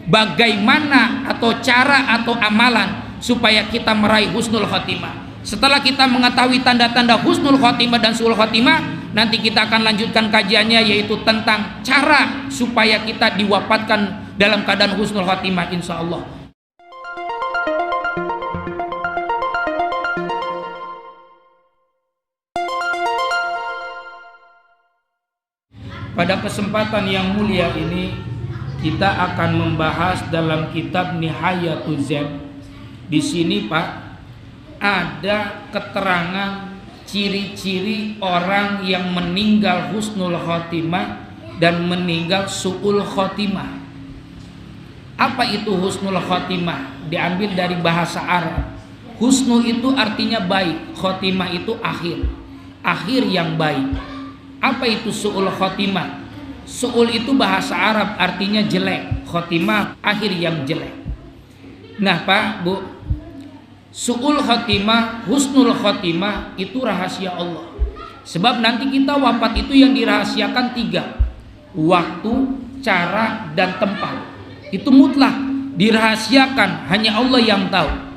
bagaimana atau cara atau amalan supaya kita meraih husnul khotimah. Setelah kita mengetahui tanda-tanda husnul khotimah dan su'ul khotimah, nanti kita akan lanjutkan kajiannya, yaitu tentang cara supaya kita diwafatkan dalam keadaan husnul khotimah, insya Allah. Pada kesempatan yang mulia ini kita akan membahas dalam kitab Nihayatul Zain. Di sini Pak, ada keterangan ciri-ciri orang yang meninggal husnul khotimah dan meninggal su'ul khotimah. Apa itu husnul khotimah? Diambil dari bahasa Arab. Husnu itu artinya baik, khotimah itu akhir, akhir yang baik. Apa itu su'ul khotimah? Su'ul itu bahasa Arab artinya jelek, khotimah akhir yang jelek. Nah Pak, Bu, su'ul khotimah, husnul khotimah itu rahasia Allah. Sebab nanti kita wafat itu yang dirahasiakan 3: waktu, cara, dan tempat. Itu mutlak dirahasiakan, hanya Allah yang tahu.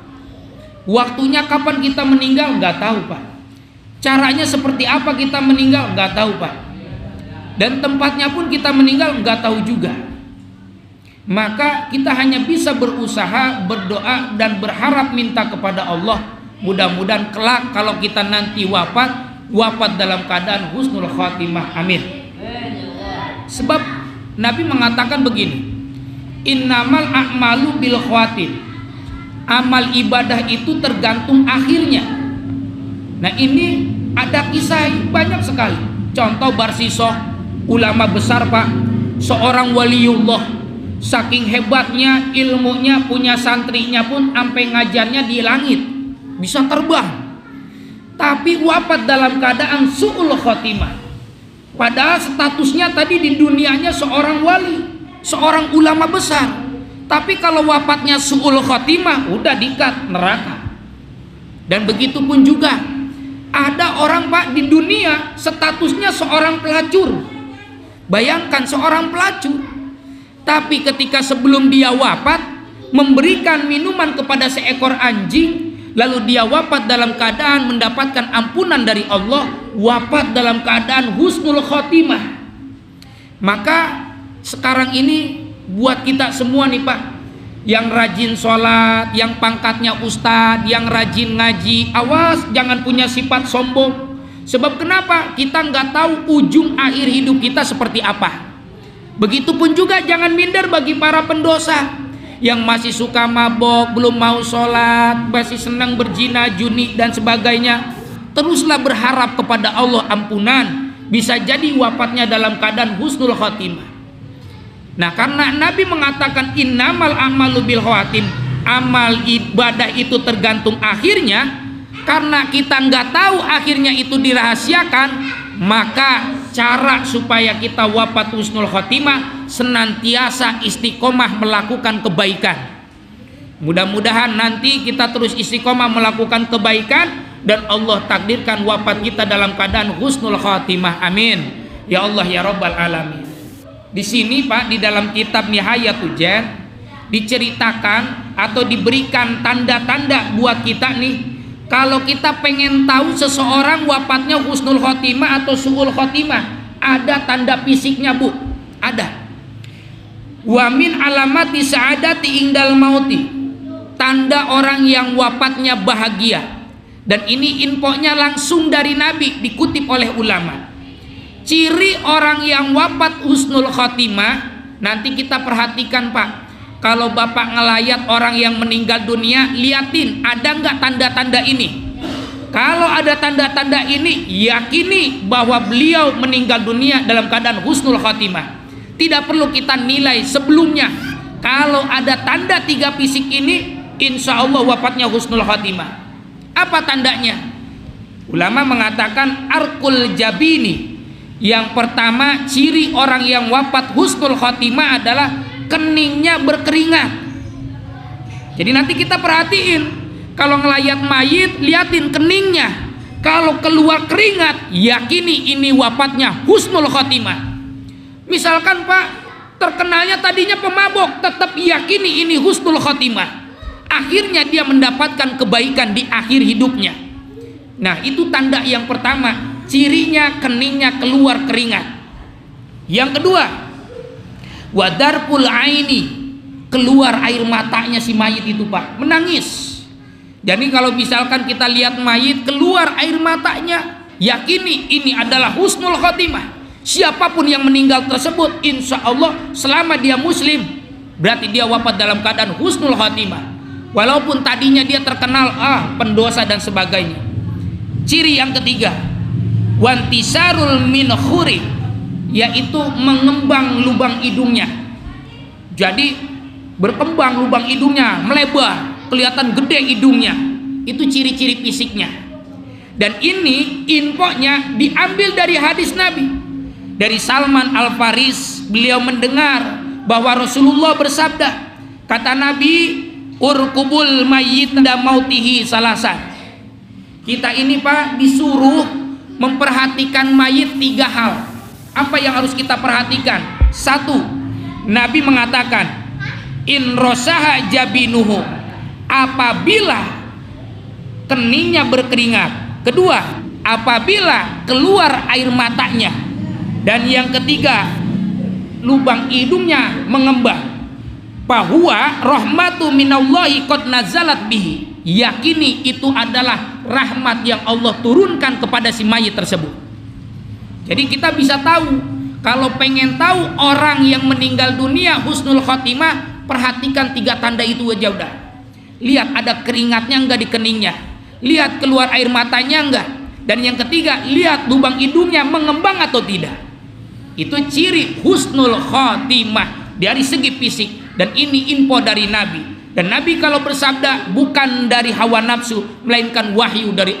Waktunya kapan kita meninggal nggak tahu Pak. Caranya seperti apa kita meninggal nggak tahu Pak. Dan tempatnya pun kita meninggal nggak tahu juga. Maka kita hanya bisa berusaha, berdoa, dan berharap minta kepada Allah, mudah-mudahan kelak kalau kita nanti wafat dalam keadaan husnul khotimah. Amin. Sebab Nabi mengatakan begini, innamal a'malu bil khawatim. Amal ibadah itu tergantung akhirnya. Nah ini ada kisah banyak sekali. Contoh Barsisoh, ulama besar Pak, seorang waliullah, saking hebatnya ilmunya, punya santrinya pun sampai ngajarnya di langit, bisa terbang. Tapi wafat dalam keadaan su'ul khotimah. Padahal statusnya tadi di dunianya seorang wali, seorang ulama besar. Tapi kalau wafatnya su'ul khotimah, udah dikat neraka. Dan begitu pun juga ada orang Pak di dunia statusnya seorang pelacur. Bayangkan seorang pelacur, tapi ketika sebelum dia wafat memberikan minuman kepada seekor anjing, lalu dia wafat dalam keadaan mendapatkan ampunan dari Allah, wafat dalam keadaan husnul khotimah. Maka sekarang ini buat kita semua nih Pak, yang rajin sholat, yang pangkatnya ustadz, yang rajin ngaji, awas jangan punya sifat sombong. Sebab kenapa? Kita nggak tahu ujung akhir hidup kita seperti apa. Begitupun juga jangan minder bagi para pendosa yang masih suka mabok, belum mau sholat, masih senang berzina, judi, dan sebagainya. Teruslah berharap kepada Allah ampunan, bisa jadi wafatnya dalam keadaan husnul khotimah. Nah karena Nabi mengatakan innamal a'malu bil khawatim, amal ibadah itu tergantung akhirnya. Karena kita nggak tahu akhirnya itu dirahasiakan, maka cara supaya kita wafat husnul khotimah senantiasa istiqomah melakukan kebaikan. Mudah-mudahan nanti kita terus istiqomah melakukan kebaikan dan Allah takdirkan wafat kita dalam keadaan husnul khotimah. Amin ya Allah ya Rabbal alamin. Di sini Pak, di dalam kitab Nihayatul Zain diceritakan atau diberikan tanda-tanda buat kita nih, kalau kita pengen tahu seseorang wafatnya husnul khotimah atau su'ul khotimah, ada tanda fisiknya Bu, ada. Wa min alamati sa'adati indal mauti, tanda orang yang wafatnya bahagia. Dan ini infonya langsung dari Nabi, dikutip oleh ulama. Ciri orang yang wafat husnul khotimah, nanti kita perhatikan Pak. Kalau Bapak ngelayat orang yang meninggal dunia, liatin ada nggak tanda-tanda ini. Kalau ada tanda-tanda ini, yakini bahwa beliau meninggal dunia dalam keadaan husnul khotimah. Tidak perlu kita nilai sebelumnya. Kalau ada tanda 3 fisik ini, insya Allah wafatnya husnul khotimah. Apa tandanya? Ulama mengatakan arkul jabini. Yang pertama, ciri orang yang wafat husnul khotimah adalah keningnya berkeringat. Jadi nanti kita perhatiin, kalau ngelayat mayit, liatin keningnya. Kalau keluar keringat, yakini ini wafatnya husnul khotimah. Misalkan Pak, terkenalnya tadinya pemabok, tetap yakini ini husnul khotimah. Akhirnya dia mendapatkan kebaikan di akhir hidupnya. Nah, itu tanda yang pertama, cirinya keningnya keluar keringat. Yang kedua, wadarpul aini, keluar air matanya si mayit itu Pak, menangis. Jadi kalau misalkan kita lihat mayit keluar air matanya, yakini ini adalah husnul khotimah. Siapapun yang meninggal tersebut, insya Allah selama dia muslim, berarti dia wafat dalam keadaan husnul khotimah. Walaupun tadinya dia terkenal pendosa dan sebagainya. Ciri yang ketiga, wantisarul min khuri, yaitu mengembang lubang hidungnya. Jadi berkembang lubang hidungnya, melebar, kelihatan gede hidungnya. Itu ciri-ciri fisiknya. Dan ini infonya diambil dari hadis Nabi. Dari Salman Al-Faris, beliau mendengar bahwa Rasulullah bersabda, kata Nabi, urkubul mayyit da mautihi salasan. Kita ini Pak disuruh memperhatikan mayit 3 hal. Apa yang harus kita perhatikan? 1, Nabi mengatakan, in rosaha jabinuhu, apabila keningnya berkeringat. Kedua, apabila keluar air matanya. Dan yang ketiga, lubang hidungnya mengembang. Bahwa rahmatu minallahi qad nazalat bihi, yakini itu adalah rahmat yang Allah turunkan kepada si mayit tersebut. Jadi kita bisa tahu, kalau pengen tahu orang yang meninggal dunia husnul khotimah, perhatikan 3 tanda itu aja udah. Lihat ada keringatnya enggak di keningnya, lihat keluar air matanya enggak, dan yang ketiga, lihat lubang hidungnya mengembang atau tidak. Itu ciri husnul khotimah dari segi fisik. Dan ini info dari Nabi. Dan Nabi kalau bersabda bukan dari hawa nafsu, melainkan wahyu dari Allah.